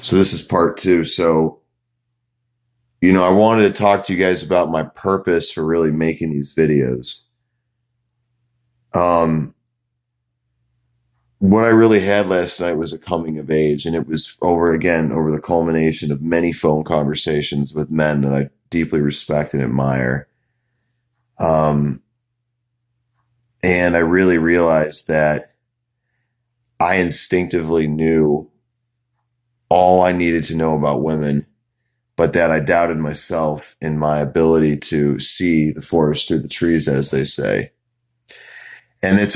So this is part two. I wanted to talk to you guys about my purpose for really making these videos. Um, what I really had last night was a coming of age, and it was over the culmination of many phone conversations with men that I deeply respect and admire. Um, and I really realized that I instinctively knew all I needed to know about women, but that I doubted myself in my ability to see the forest through the trees, as they say. And it's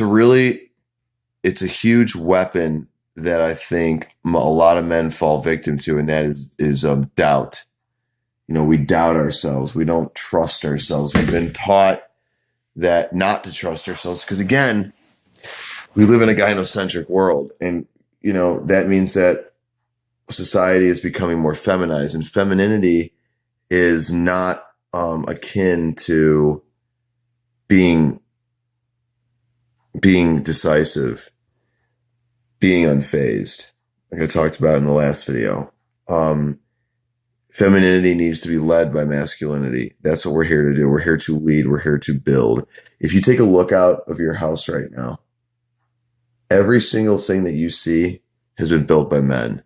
a huge weapon that I think a lot of men fall victim to, and that is doubt. We doubt ourselves. We don't trust ourselves. We've been taught that not to trust ourselves because, again, we live in a gynocentric world, and that means that society is becoming more feminized, and femininity is not akin to being decisive, being unfazed, like I talked about in the last video. Femininity needs to be led by masculinity. That's what we're here to do. We're here to lead. We're here to build. If you take a look out of your house right now, every single thing that you see has been built by men.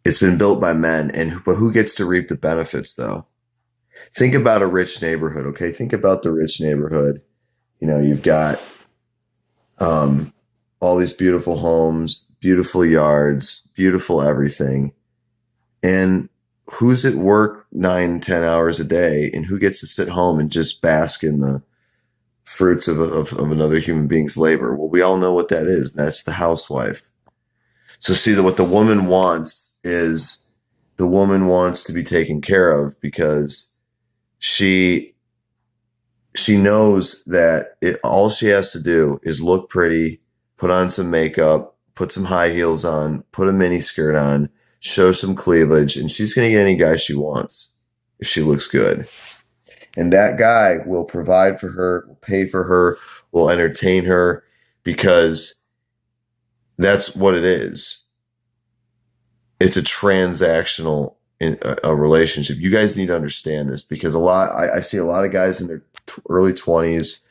It's been built by men, but who gets to reap the benefits, though? Think about a rich neighborhood, okay? Think about the rich neighborhood. You've got all these beautiful homes, beautiful yards, beautiful everything. And who's at work 9, 10 hours a day, and who gets to sit home and just bask in the fruits of another human being's labor? Well, we all know what that is. That's the housewife. So see, what the woman wants is the woman wants to be taken care of because she knows that all she has to do is look pretty, put on some makeup, put some high heels on, put a mini skirt on, show some cleavage, and she's going to get any guy she wants if she looks good. And that guy will provide for her, will pay for her, will entertain her, because that's what it is. It's a transactional a relationship. You guys need to understand this, because I see a lot of guys in their early 20s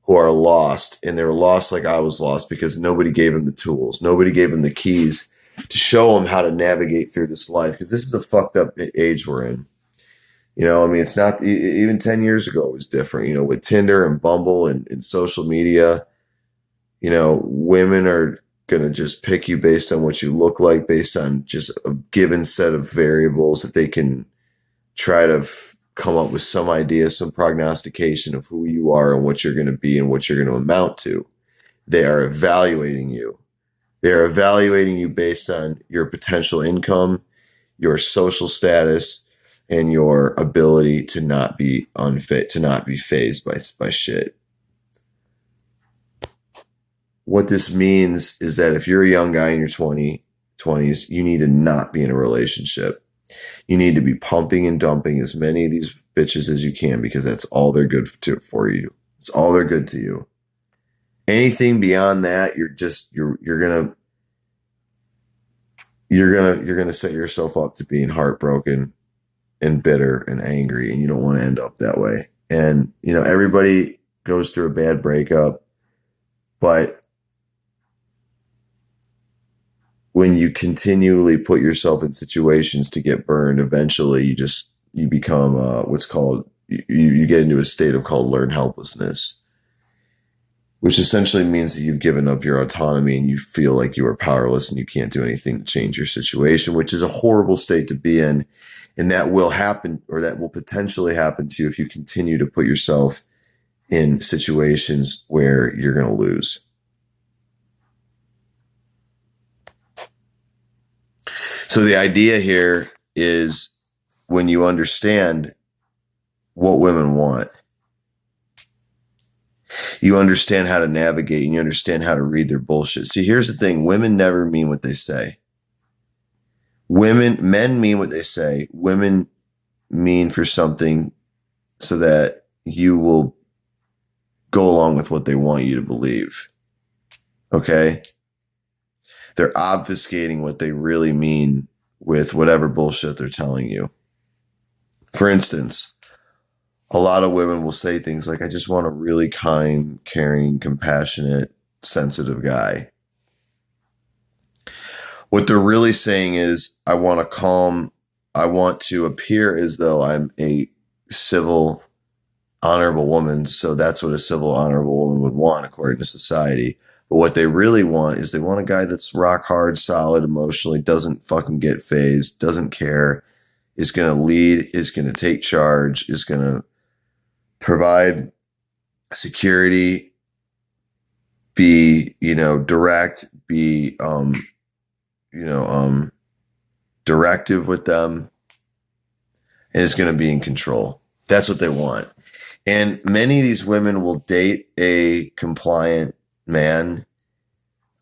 who are lost, and they're lost like I was lost because nobody gave them the tools. Nobody gave them the keys to show them how to navigate through this life, because this is a fucked up age we're in. It's not, even 10 years ago, it was different, with Tinder and Bumble and social media. Women are going to just pick you based on what you look like, based on just a given set of variables that they can try to come up with some idea, some prognostication of who you are and what you're going to be and what you're going to amount to. They are evaluating you. They're evaluating you based on your potential income, your social status, and your ability to not be unfit, to not be fazed by shit. What this means is that if you're a young guy in your 20s, you need to not be in a relationship. You need to be pumping and dumping as many of these bitches as you can, because that's all they're good for you. It's all they're good to you. Anything beyond that, you're gonna set yourself up to being heartbroken and bitter and angry, and you don't want to end up that way. And everybody goes through a bad breakup, but when you continually put yourself in situations to get burned, eventually you become what's called, you get into a state of called learned helplessness, which essentially means that you've given up your autonomy and you feel like you are powerless and you can't do anything to change your situation, which is a horrible state to be in. And that will happen, or that will potentially happen to you, if you continue to put yourself in situations where you're going to lose. So the idea here is, when you understand what women want, you understand how to navigate, and you understand how to read their bullshit. See, here's the thing. Women never mean what they say. Men mean what they say. Women mean for something so that you will go along with what they want you to believe. Okay? They're obfuscating what they really mean with whatever bullshit they're telling you. For instance, a lot of women will say things like, I just want a really kind, caring, compassionate, sensitive guy. What they're really saying is, I want to appear as though I'm a civil, honorable woman. So that's what a civil, honorable woman would want according to society. But what they really want is they want a guy that's rock hard, solid, emotionally, doesn't fucking get phased, doesn't care, is going to lead, is going to take charge, is going to provide security, be, direct, be, directive with them, and is going to be in control. That's what they want. And many of these women will date a compliant man,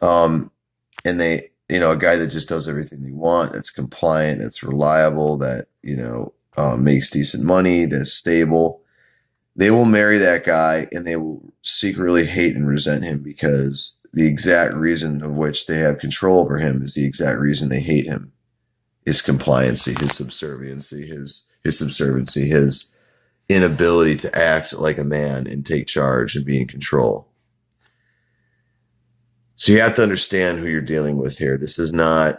and they, a guy that just does everything they want, that's compliant, that's reliable, that, makes decent money, that's stable. They will marry that guy and they will secretly hate and resent him, because the exact reason of which they have control over him is the exact reason they hate him. His compliancy, his subserviency, his inability to act like a man and take charge and be in control. So you have to understand who you're dealing with here. This isn't an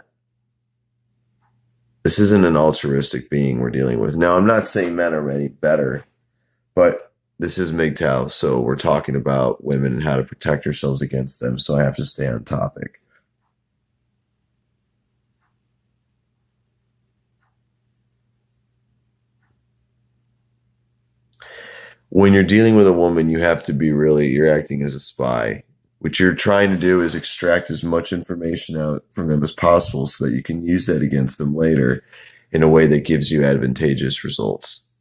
altruistic being we're dealing with. Now, I'm not saying men are any better, but this is MGTOW, so we're talking about women and how to protect ourselves against them, so I have to stay on topic. When you're dealing with a woman, you have to be you're acting as a spy. What you're trying to do is extract as much information out from them as possible so that you can use that against them later in a way that gives you advantageous results.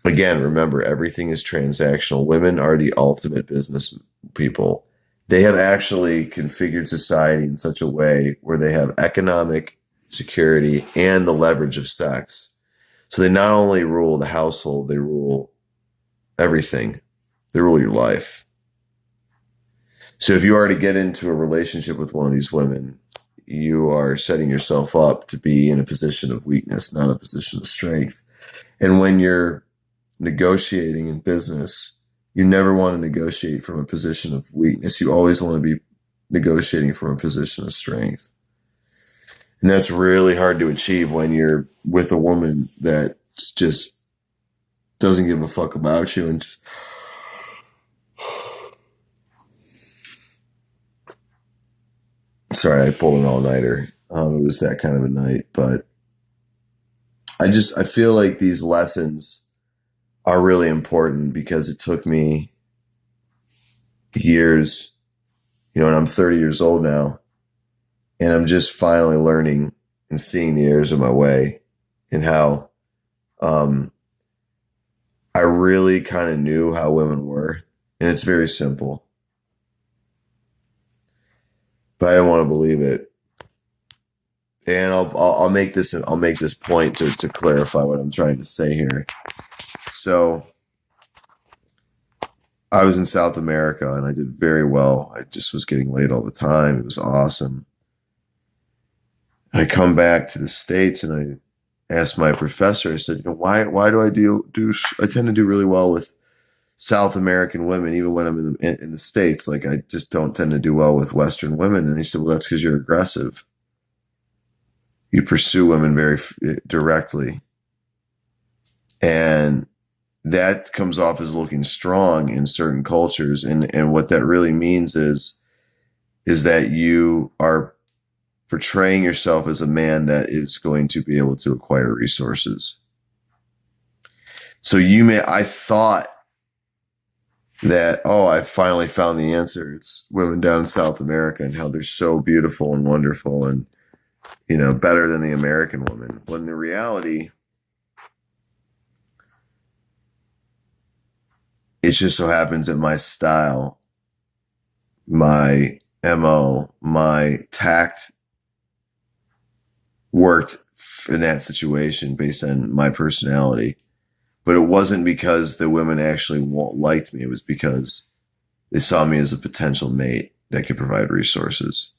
Again, remember, everything is transactional. Women are the ultimate business people. They have actually configured society in such a way where they have economic security and the leverage of sex. So they not only rule the household, they rule everything. They rule your life. So if you are to get into a relationship with one of these women, you are setting yourself up to be in a position of weakness, not a position of strength. And when you're negotiating in business, you never want to negotiate from a position of weakness. You always want to be negotiating from a position of strength. And that's really hard to achieve when you're with a woman that just doesn't give a fuck about you and just, sorry, I pulled an all-nighter. It was that kind of a night, but I feel like these lessons are really important because it took me years, and I'm 30 years old now, and I'm just finally learning and seeing the errors of my way and how I really kind of knew how women were, and it's very simple, but I didn't want to believe it. And I'll make this point to clarify what I'm trying to say here. So I was in South America and I did very well. I just was getting laid all the time. It was awesome. I come back to the States and I asked my professor, I said, why do I I tend to do really well with South American women, even when I'm in the States. Like, I just don't tend to do well with Western women. And he said, well, that's because you're aggressive. You pursue women very directly. And that comes off as looking strong in certain cultures. And what that really means is that you are portraying yourself as a man that is going to be able to acquire resources. So I thought that, I finally found the answer. It's women down in South America and how they're so beautiful and wonderful and, better than the American woman. When in reality, it just so happens that my style, my MO, my tact worked in that situation based on my personality. But it wasn't because the women actually liked me. It was because they saw me as a potential mate that could provide resources.